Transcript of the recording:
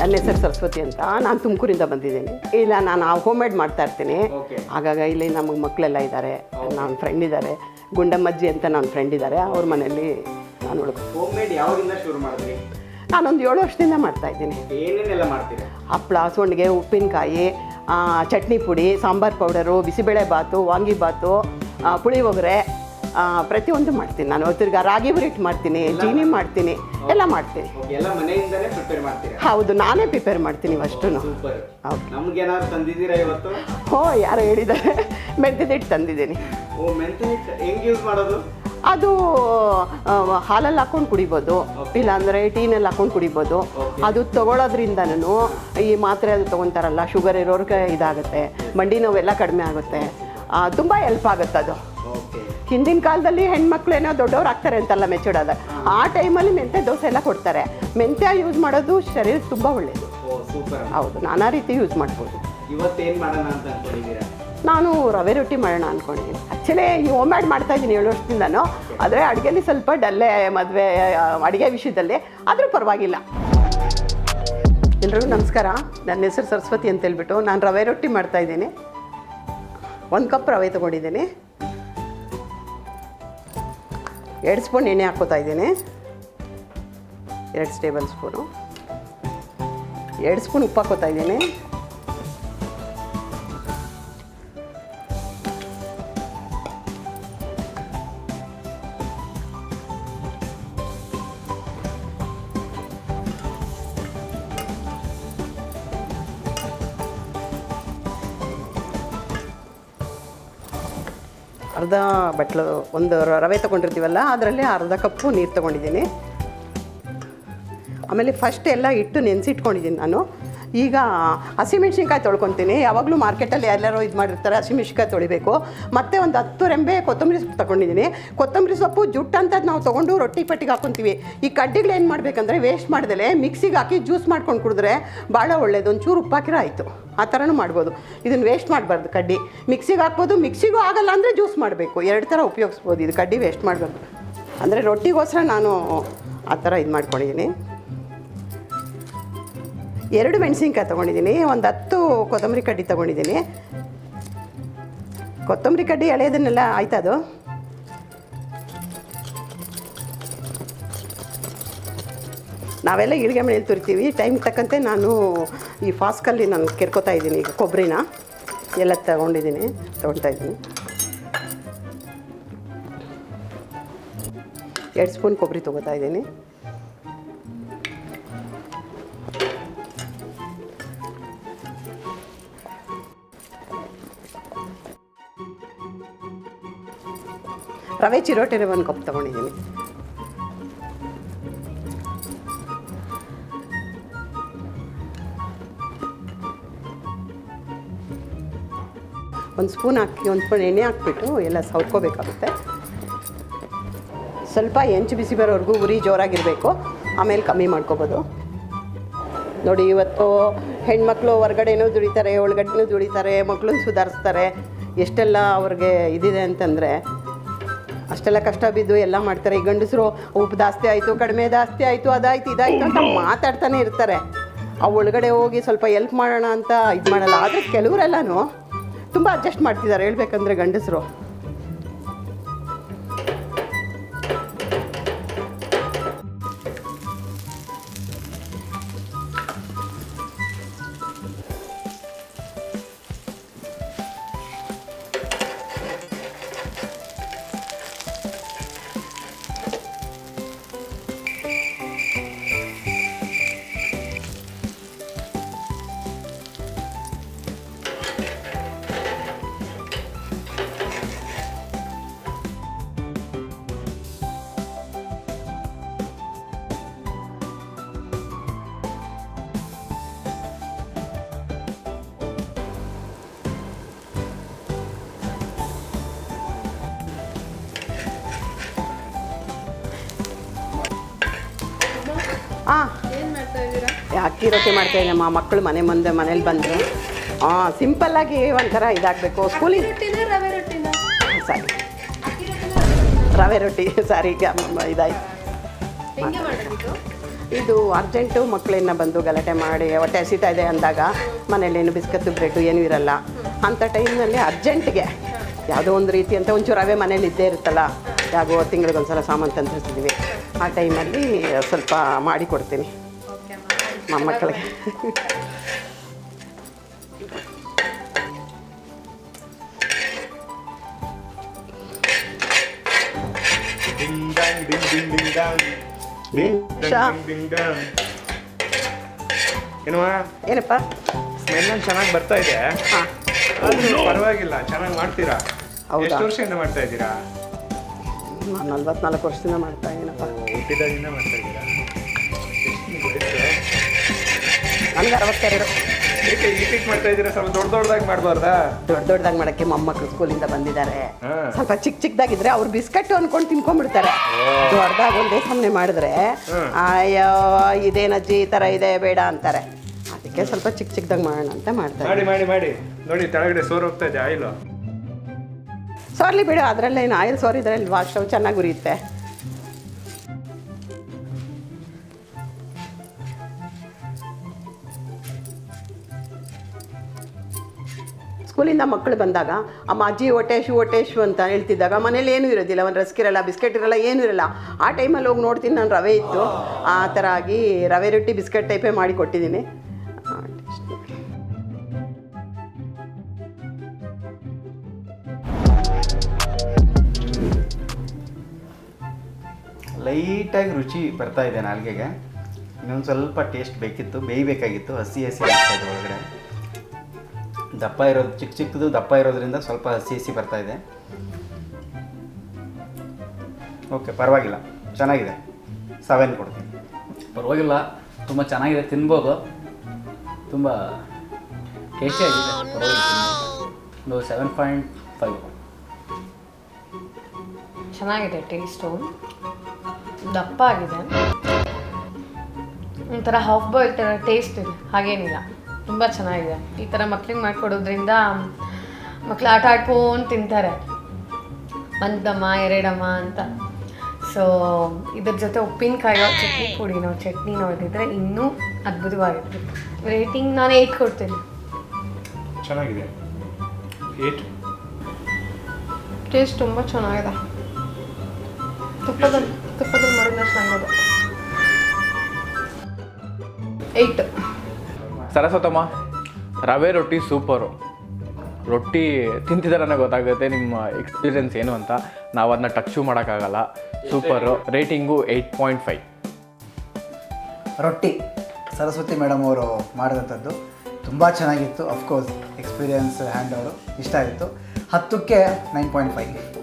ನನ್ನ ಹೆಸರು ಸರಸ್ವತಿ ಅಂತ. ನಾನು ತುಮಕೂರಿಂದ ಬಂದಿದ್ದೀನಿ. ಇಲ್ಲ, ನಾನು ಹೋಮ್ ಮೇಡ್ ಮಾಡ್ತಾ ಇರ್ತೀನಿ. ಆಗಾಗ ಇಲ್ಲಿ ನಮಗೆ ಮಕ್ಕಳೆಲ್ಲ ಇದ್ದಾರೆ, ನನ್ನ ಫ್ರೆಂಡ್ ಇದ್ದಾರೆ, ಗುಂಡಮ್ಮಜ್ಜಿ ಅಂತ ನನ್ನ ಫ್ರೆಂಡ್ ಇದ್ದಾರೆ, ಅವ್ರ ಮನೆಯಲ್ಲಿ ನಾನು ಹೋಮ್ ಮೇಡ್ ಯಾವಾಗಿಂದ ಶುರು ಮಾಡಿದ್ರಿ? ನಾನೊಂದು 7 ವರ್ಷದಿಂದ ಮಾಡ್ತಾಯಿದ್ದೀನಿ. ಏನೇನೆಲ್ಲ ಮಾಡ್ತೀರಾ? ಹಪ್ಪಳ, ಸಂಡಿಗೆ, ಉಪ್ಪಿನಕಾಯಿ, ಚಟ್ನಿ ಪುಡಿ, ಸಾಂಬಾರು ಪೌಡರು, ಬಿಸಿಬೇಳೆ ಬಾತು, ವಾಂಗಿಬಾತು, ಪುಳಿಯೋಗರೆ, ಪ್ರತಿಯೊಂದು ಮಾಡ್ತೀನಿ. ನಾನು ತಿರ್ಗಾ ರಾಗಿ ಬರೀಟ್ ಮಾಡ್ತೀನಿ, ಜೀನಿ ಮಾಡ್ತೀನಿ, ಎಲ್ಲ ಮಾಡ್ತೀನಿ. ಎಲ್ಲ ಮನೆಯಿಂದಲೇ ಪ್ರಿಪೇರ್ ಮಾಡ್ತೀರಾ? ಹೌದು, ನಾನೇ ಪ್ರಿಪೇರ್ ಮಾಡ್ತೀನಿ ಅಷ್ಟು. ಸೂಪರ್. ಹೌದು. ನಮ್ಗೇನಾದ್ರು ತಂದಿದ್ದೀರಾ ಇವತ್ತು? ಯಾರೋ ಹೇಳಿದ್ದಾರೆ, ಮೆಂತ್ಯದ ಹಿಟ್ಟು ತಂದಿದ್ದೀನಿ. ಮೆಂತ್ಯ ಹಿಟ್ಟು ಹೆಂಗೆ ಯೂಸ್ ಮಾಡೋದು? ಅದು ಹಾಲಲ್ಲಿ ಹಾಕ್ಕೊಂಡು ಕುಡಿಬೋದು, ಇಲ್ಲಾಂದರೆ ಟೀನಲ್ಲಿ ಹಾಕ್ಕೊಂಡು ಕುಡಿಬೋದು. ಅದು ತೊಗೊಳೋದ್ರಿಂದನೂ ಈ ಮಾತ್ರೆ ಅದು ತೊಗೊತಾರಲ್ಲ, ಶುಗರ್ ಇರೋರಿಗೆ ಇದಾಗುತ್ತೆ, ಮಂಡಿ ನೋವೆಲ್ಲ ಕಡಿಮೆ ಆಗುತ್ತೆ, ತುಂಬ ಹೆಲ್ಪ್ ಆಗುತ್ತೆ ಅದು. ಹಿಂದಿನ ಕಾಲದಲ್ಲಿ ಹೆಣ್ಮಕ್ಳು ಏನೋ ದೊಡ್ಡವ್ರು ಆಗ್ತಾರೆ ಅಂತೆಲ್ಲ ಮೆಚೂರ್ಡಾದ, ಆ ಟೈಮಲ್ಲಿ ಮೆಂತ್ಯ ದೋಸೆ ಎಲ್ಲ ಕೊಡ್ತಾರೆ. ಮೆಂತ್ಯ ಯೂಸ್ ಮಾಡೋದು ಶರೀರಕ್ಕೆ ತುಂಬ ಒಳ್ಳೆಯದು. ಹೌದು, ನಾನಾ ರೀತಿ ಯೂಸ್ ಮಾಡ್ಬೋದು. ಇವತ್ತೇನು ಮಾಡೋಣ ಅಂತ ಅಂದ್ಕೊಂಡಿದ್ದೀರಾ? ನಾನು ರವೆ ರೊಟ್ಟಿ ಮಾಡೋಣ ಅಂದ್ಕೊಂಡಿದ್ದೀನಿ. ಆ್ಯಕ್ಚುಲಿ ಈ ಹೋಮ್ ಮೇಡ್ ಮಾಡ್ತಾಯಿದ್ದೀನಿ 7 ವರ್ಷದಿಂದನೂ. ಆದರೆ ಅಡುಗೆಲಿ ಸ್ವಲ್ಪ ಡಲ್ಲೇ, ಮದುವೆ ಅಡುಗೆ ವಿಷಯದಲ್ಲಿ. ಆದರೂ ಪರವಾಗಿಲ್ಲ. ಎಲ್ರಿಗೂ ನಮಸ್ಕಾರ. ನನ್ನ ಹೆಸರು ಸರಸ್ವತಿ ಅಂತ ಹೇಳ್ಬಿಟ್ಟು ನಾನು ರವೆ ರೊಟ್ಟಿ ಮಾಡ್ತಾಯಿದ್ದೀನಿ. 1 ಕಪ್ ರವೆ ತೊಗೊಂಡಿದ್ದೀನಿ. 2 ಸ್ಪೂನ್ ಎಣ್ಣೆ ಹಾಕ್ಕೋತಾ ಇದ್ದೀನಿ. 2 ಟೇಬಲ್ ಸ್ಪೂನು. 2 ಸ್ಪೂನ್ ಉಪ್ಪು ಹಾಕ್ಕೋತಾ ಇದ್ದೀನಿ. ಅರ್ಧ ಬಟ್ಲು ಒಂದು ರವೆ ತೊಗೊಂಡಿರ್ತೀವಲ್ಲ, ಅದರಲ್ಲಿ ಅರ್ಧ ಕಪ್ಪು ನೀರು ತೊಗೊಂಡಿದ್ದೀನಿ. ಆಮೇಲೆ ಫಸ್ಟ್ ಎಲ್ಲ ಇಟ್ಟು ನೆನೆಸಿಟ್ಕೊಂಡಿದ್ದೀನಿ ನಾನು. ಈಗ ಹಸಿಮೆಣ್ಸಿನ್ಕಾಯಿ ತೊಳ್ಕೊತೀನಿ. ಯಾವಾಗಲೂ ಮಾರ್ಕೆಟಲ್ಲಿ ಎಲ್ಲರೂ ಇದು ಮಾಡಿರ್ತಾರೆ, ಹಸಿಮೆಣ್ಸಿನ್ಕಾಯಿ ತೊಳಿಬೇಕು. ಮತ್ತು ಒಂದು 10 ರೆಂಬೆ ಕೊತ್ತಂಬರಿ ಸೊಪ್ಪು ತೊಗೊಂಡಿದ್ದೀನಿ. ಕೊತ್ತಂಬರಿ ಸೊಪ್ಪು ಜುಟ್ಟು ಅಂತದ್ದು ನಾವು ತೊಗೊಂಡು ರೊಟ್ಟಿ ಪಟ್ಟಿಗೆ ಹಾಕ್ಕೊತೀವಿ. ಈ ಕಡ್ಡಿಗಳು ಏನು ಮಾಡಬೇಕಂದ್ರೆ ವೇಸ್ಟ್ ಮಾಡ್ದಲೆ ಮಿಕ್ಸಿಗೆ ಹಾಕಿ ಜ್ಯೂಸ್ ಮಾಡ್ಕೊಂಡು ಕುಡಿದ್ರೆ ಭಾಳ ಒಳ್ಳೆಯದು. ಒಂಚೂರು ಉಪ್ಪು ಹಾಕಿರೋ ಆಯಿತು. ಆ ಥರನೂ ಮಾಡ್ಬೋದು. ಇದನ್ನು ವೇಸ್ಟ್ ಮಾಡಬಾರ್ದು. ಕಡ್ಡಿ ಮಿಕ್ಸಿಗೆ ಹಾಕ್ಬೋದು, ಮಿಕ್ಸಿಗೂ ಆಗಲ್ಲ ಅಂದರೆ ಜ್ಯೂಸ್ ಮಾಡಬೇಕು. 2 ಥರ ಉಪಯೋಗಿಸ್ಬೋದು. ಇದು ಕಡ್ಡಿ ವೇಸ್ಟ್ ಮಾಡಬಾರ್ದು. ಅಂದರೆ ರೊಟ್ಟಿಗೋಸ್ಕರ ನಾನು ಆ ಥರ ಇದು ಮಾಡ್ಕೊಂಡಿದ್ದೀನಿ. 2 ಮೆಣಸಿನ್ಕಾಯಿ ತೊಗೊಂಡಿದ್ದೀನಿ. ಒಂದು 10 ಕೊತ್ತಂಬರಿ ಕಡ್ಡಿ ತೊಗೊಂಡಿದ್ದೀನಿ. ಕೊತ್ತಂಬರಿ ಕಡ್ಡಿ ಎಳೆಯೋದನ್ನೆಲ್ಲ ಆಯ್ತದು. ನಾವೆಲ್ಲ ಇಳಿಗೆ ಮನೇಲಿ ತುರಿತೀವಿ. ಟೈಮ್ ತಕ್ಕಂತೆ ನಾನು ಈ ಫಾಸ್ಕಲ್ಲಿ ನಾನು ಕೆರ್ಕೋತಾ ಇದ್ದೀನಿ. ಈಗ ಕೊಬ್ಬರಿನ ಎಲ್ಲ ತೊಗೊತಾ ಇದ್ದೀನಿ. 2 ಸ್ಪೂನ್ ಕೊಬ್ಬರಿ ತೊಗೋತಾ ಇದ್ದೀನಿ. ರವೆ ಚಿರೋಟಿನ 1 ಕಪ್ ತೊಗೊಂಡಿದ್ದೀನಿ. ಒಂದು ಸ್ಪೂನ್ ಹಾಕಿ 1 ಸ್ಪೂನ್ ಎಣ್ಣೆ ಹಾಕ್ಬಿಟ್ಟು ಎಲ್ಲ ಸೌರ್ಕೋಬೇಕಾಗುತ್ತೆ. ಸ್ವಲ್ಪ ಹೆಂಚು ಬಿಸಿ ಬರೋವರೆಗೂ ಉರಿ ಜೋರಾಗಿರಬೇಕು. ಆಮೇಲೆ ಕಮ್ಮಿ ಮಾಡ್ಕೋಬೋದು. ನೋಡಿ, ಇವತ್ತು ಹೆಣ್ಮಕ್ಳು ಹೊರಗಡೆನೂ ದುಡಿತಾರೆ, ಒಳಗಡೆನೂ ದುಡಿತಾರೆ, ಮಕ್ಕಳನ್ನ ಸುಧಾರಿಸ್ತಾರೆ. ಎಷ್ಟೆಲ್ಲ ಅವ್ರಿಗೆ ಇದಿದೆ ಅಂತಂದರೆ ಅಷ್ಟೆಲ್ಲ ಕಷ್ಟ ಬಿದ್ದು ಎಲ್ಲ ಮಾಡ್ತಾರೆ. ಈ ಗಂಡಸರು ಉಪ್ಪು ಜಾಸ್ತಿ ಆಯಿತು, ಕಡಿಮೆ ಜಾಸ್ತಿ ಆಯಿತು, ಅದಾಯಿತು ಇದಾಯಿತು ಅಂತ ಮಾತಾಡ್ತಾನೆ ಇರ್ತಾರೆ. ಆ ಒಳಗಡೆ ಹೋಗಿ ಸ್ವಲ್ಪ ಹೆಲ್ಪ್ ಮಾಡೋಣ ಅಂತ ಇದು ಮಾಡಲ್ಲ. ಆದರೆ ಕೆಲವರೆಲ್ಲನೂ ತುಂಬ ಅಡ್ಜಸ್ಟ್ ಮಾಡ್ತಿದ್ದಾರೆ ಹೇಳ್ಬೇಕಂದ್ರೆ ಗಂಡಸರು. ಅಕ್ಕಿ ರೊಟ್ಟಿ ಮಾಡ್ತಾಯಿದ್ದಮ್ಮ. ಮಕ್ಕಳು ಮನೇಲಿ ಬಂದರು. ಸಿಂಪಲ್ಲಾಗಿ ಒಂಥರ ಇದಾಗಬೇಕು. ಸ್ಕೂಲಿಗೆ ಸರಿ ರವೆ ರೊಟ್ಟಿ ಸಾರಿ ಇದಾಯ್ತು. ಇದು ಅರ್ಜೆಂಟು ಮಕ್ಕಳನ್ನ ಬಂದು ಗಲಾಟೆ ಮಾಡಿ ಹೊಟ್ಟೆ ಹಸಿತಾ ಇದೆ ಅಂದಾಗ ಮನೇಲೇನು ಬಿಸ್ಕತ್ತು ಬ್ರೆಡ್ಡು ಏನೂ ಇರಲ್ಲ. ಅಂಥ ಟೈಮ್ನಲ್ಲಿ ಅರ್ಜೆಂಟ್ಗೆ ಯಾವುದೋ ಒಂದು ರೀತಿ ಅಂತ ಒಂಚೂರು ರವೆ ಮನೇಲಿ ಇದ್ದೇ ಇರುತ್ತಲ್ಲ, ಯಾಗೋ ತಿಂಗಳಿಗೊಂದ್ಸಲ ಸಾಮಾನು ತಂದಿರ್ತಿದ್ದೀವಿ, ಆ ಟೈಮಲ್ಲಿ ಸ್ವಲ್ಪ ಮಾಡಿ ಕೊಡ್ತೀನಿ ಮೊಮ್ಮಕ್ಕಳಿಗೆ. ಏನಪ್ಪ ಸ್ಮೆಲ್ ಚೆನ್ನಾಗಿ ಬರ್ತಾ ಇದೆ. ಹಾಂ, ಪರವಾಗಿಲ್ಲ, ಚೆನ್ನಾಗಿ ಮಾಡ್ತೀರಾ. ಹೌದಾ? ಎಷ್ಟು ವರ್ಷದಿಂದ ಮಾಡ್ತಾ ಇದ್ದೀರಾ? ನಾನು 44 ವರ್ಷದಿಂದ ಮಾಡ್ತಾ ಇದ್ದೀನಪ್ಪ. ಹುಟ್ಟಿದಾಗಿಂದ ಮಾಡ್ತಾ ಇದ್ದೀರಾ? ನನಗೆ 62. ಏಕೆ ಈಟಿಗೆ ಮಾಡ್ತಾ ಇದ್ದೀರಾ? ಸ್ವಲ್ಪ ದೊಡ್ಡದಾಗಿ ಮಾಡಬಾರ್ದಾ? ದೊಡ್ಡದಾಗಿ ಮಾಡೋಕ್ಕೆ ಮೊಮ್ಮಕ್ಕಳು ಸ್ಕೂಲಿಂದ ಬಂದಿದ್ದಾರೆ. ಹಾ. ಸ್ವಲ್ಪ ಚಿಕ್ಕದಾಗಿದ್ರೆ ಅವ್ರು ಬಿಸ್ಕಟ್ ಅನ್ಕೊಂಡು ತಿನ್ಕೊಂಡ್ಬಿಡ್ತಾರೆ. ದೊಡ್ಡದಾಗಿ ಒಂದೇ ಸಾಮನೆ ಮಾಡಿದ್ರೆ ಅಯ್ಯೋ ಇದೇನಜ್ಜಿ ಈ ಥರ ಇದೆ ಬೇಡ ಅಂತಾರೆ. ಅದಕ್ಕೆ ಸ್ವಲ್ಪ ಚಿಕ್ಕದಾಗಿ ಮಾಡೋಣ ಅಂತ ಮಾಡ್ತಾರೆ. ಮಾಡಿ ಮಾಡಿ ಮಾಡಿ ನೋಡಿ, ಕೆಳಗಡೆ ಸೋರ್ ಹೋಗ್ತಾ ಇದೆ ಆಯಿಲು. ಸೋರ್ಲಿ ಬಿಡು, ಅದರಲ್ಲೇನು ಆಯಿಲ್ ಸೋರಿದ್ರೆ ಅಲ್ವಾ ಸ್ಟವ್ ಚೆನ್ನಾಗಿ ಉರಿಯುತ್ತೆ. ಸ್ಕೂಲಿಂದ ಮಕ್ಕಳು ಬಂದಾಗ ಅಮ್ಮ ಅಜ್ಜಿ ಹೊಟ್ಟೆ ಶು ಅಂತ ಹೇಳ್ತಿದ್ದಾಗ ಮನೇಲಿ ಏನೂ ಇರೋದಿಲ್ಲ, ಒಂದು ರಸ್ಕ್ ಇರಲ್ಲ, ಬಿಸ್ಕೆಟ್ ಇರಲ್ಲ, ಏನೂ ಇರಲ್ಲ. ಆ ಟೈಮಲ್ಲಿ ಹೋಗಿ ನೋಡ್ತೀನಿ, ನಾನು ರವೆ ಇತ್ತು, ಆ ಥರ ಆಗಿ ರವೆ ರೊಟ್ಟಿ ಬಿಸ್ಕೆಟ್ ಟೈಪೇ ಮಾಡಿ ಕೊಟ್ಟಿದ್ದೀನಿ. ಲೈಟಾಗಿ ರುಚಿ ಬರ್ತಾ ಇದೆ ನಾಲ್ಗೆಗೆ. ಇನ್ನೊಂದು ಸ್ವಲ್ಪ ಟೇಸ್ಟ್ ಬೇಕಿತ್ತು, ಬೇಯಬೇಕಾಗಿತ್ತು. ಹಸಿ ಆಗ್ತಾ ಇದೆ ಒಳಗಡೆ. ದಪ್ಪ ಇರೋದು ಚಿಕ್ಕದು ದಪ್ಪ ಇರೋದ್ರಿಂದ ಸ್ವಲ್ಪ ಹಸಿ ಬರ್ತಾ ಇದೆ. ಓಕೆ, ಪರವಾಗಿಲ್ಲ, ಚೆನ್ನಾಗಿದೆ. 7 ಕೊಡ್ತೀನಿ. ಪರವಾಗಿಲ್ಲ, ತುಂಬ ಚೆನ್ನಾಗಿದೆ, ತಿನ್ಬೋದು, ತುಂಬ ಟೇಸ್ಟಿಯಾಗಿದೆ. ಪರವಾಗಿಲ್ಲ, ಒಂದು 7.5. ಚೆನ್ನಾಗಿದೆ ಟೇಸ್ಟು, ದಪ್ಪ ಆಗಿದೆ, ಒಂಥರ ಹಾಫ್ ಬಾಯ್ಲ್ ಥರ ಟೇಸ್ಟ್ ಇದೆ, ಹಾಗೇನಿಲ್ಲ, ತುಂಬ ಚೆನ್ನಾಗಿದೆ. ಈ ಥರ ಮಕ್ಳಿಗೆ ಮಾಡಿಕೊಡೋದ್ರಿಂದ ಮಕ್ಳು ಆಟ ಆಡ್ಕೊಂಡು ತಿಂತಾರೆ, ಒಂದಮ್ಮ ಎರಡಮ್ಮ ಅಂತ. ಸೊ ಇದ್ರ ಜೊತೆ ಉಪ್ಪಿನಕಾಯೋ ಚಟ್ನಿನೋ ಇದ್ದಿದ್ರೆ ಇನ್ನೂ ಅದ್ಭುತವಾಗಿತ್ತು. ರೇಟಿಂಗ್ ನಾನು 8 ಕೊಡ್ತೀನಿ. ಚೆನ್ನಾಗಿದೆ. 8. ಟೇಸ್ಟ್ ತುಂಬ ಚೆನ್ನಾಗಿದೆ. ತುಪ್ಪದಲ್ಲಿ ಮಾಡಿದ್ರೆ ಚೆನ್ನಾಗಿದೆ. 8. ಸರಸ್ವತಮ್ಮ, ರವೆ ರೊಟ್ಟಿ ಸೂಪರು. ರೊಟ್ಟಿ ತಿಂತಿದ್ದಾರೆ ನನಗೆ ಗೊತ್ತಾಗುತ್ತೆ ನಿಮ್ಮ ಎಕ್ಸ್ಪೀರಿಯೆನ್ಸ್ ಏನು ಅಂತ. ನಾವು ಅದನ್ನ ಟಚ್ಚು ಮಾಡೋಕ್ಕಾಗಲ್ಲ. ಸೂಪರು. ರೇಟಿಂಗು 8.5. ರೊಟ್ಟಿ ಸರಸ್ವತಿ ಮೇಡಮ್ ಅವರು ಮಾಡಿದಂಥದ್ದು ತುಂಬ ಚೆನ್ನಾಗಿತ್ತು. ಅಫ್ಕೋರ್ಸ್ ಎಕ್ಸ್ಪೀರಿಯನ್ಸ್ ಹ್ಯಾಂಡ್ ಅವರು ಇಷ್ಟ ಆಯಿತು. 10ಕ್ಕೆ 9.5.